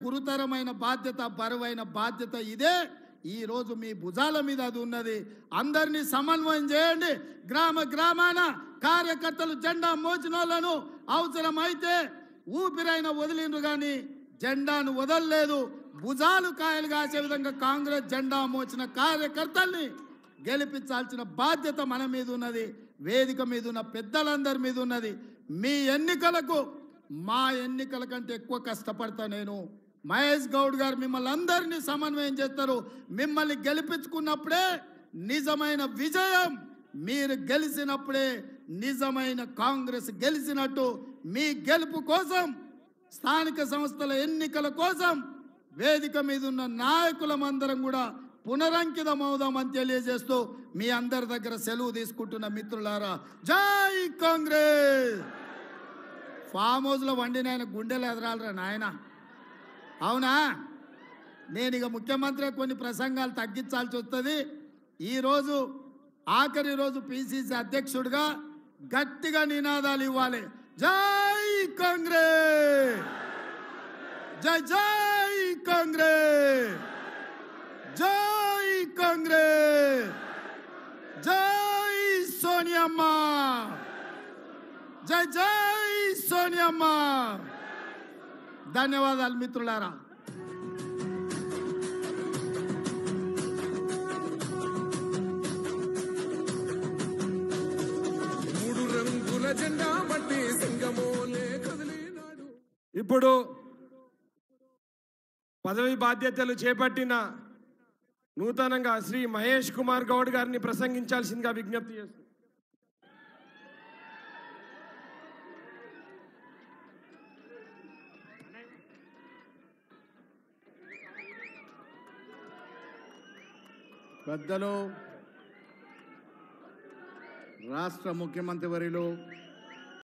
గురుతరమైన బాధ్యత, బరువైన బాధ్యత ఇదే. ఈ రోజు మీ భుజాల మీద అది ఉన్నది. అందరినీ సమన్వయం చేయండి. గ్రామ గ్రామాన కార్యకర్తలు జెండా మోచినోళ్లను అవసరమైతే ఊపిరైన వదిలిండ్రు కానీ జెండాను వదలలేదు. భుజాలు కాయలు కాసే విధంగా కాంగ్రెస్ జెండా మోచిన కార్యకర్తల్ని గెలిపించాల్సిన బాధ్యత మన మీద ఉన్నది. వేదిక మీద ఉన్న పెద్దలందరి మీద ఉన్నది. మీ ఎన్నికలకు మా ఎన్నికల కంటే ఎక్కువ కష్టపడతా నేను. మహేష్ గౌడ్ గారు మిమ్మల్ని అందరినీ సమన్వయం చేస్తారు. మిమ్మల్ని గెలిపించుకున్నప్పుడే నిజమైన విజయం. మీరు గెలిచినప్పుడే నిజమైన కాంగ్రెస్ గెలిచినట్టు. మీ గెలుపు కోసం, స్థానిక సంస్థల ఎన్నికల కోసం వేదిక మీద ఉన్న నాయకులమందరం కూడా పునరంకితం అవుదామని తెలియజేస్తూ మీ అందరి దగ్గర సెలవు తీసుకుంటున్న మిత్రులారా, జై కాంగ్రెస్. ఫామ్ హౌస్లో వండిన ఆయన గుండెలు ఎదరాలరా నాయన, అవునా? నేను ఇక ముఖ్యమంత్రి కొన్ని ప్రసంగాలు తగ్గించాల్సి వస్తుంది. ఈరోజు ఆఖరి రోజు పిసిసి అధ్యక్షుడిగా గట్టిగా నినాదాలు ఇవ్వాలి. జై కాంగ్రెస్, జై జై కాంగ్రెస్, జై కాంగ్రెస్, జై సోనియమ్మ, జై జై సోనియమ్మ. ధన్యవాదాలు మిత్రులారా. ఇప్పుడు పదవి బాధ్యతలు చేపట్టిన నూతనంగా శ్రీ మహేష్ కుమార్ గౌడ్ గారిని ప్రసంగించాల్సిందిగా విజ్ఞప్తి చేస్తున్నాను. పెద్దలు, రాష్ట్ర ముఖ్యమంత్రి వర్యులు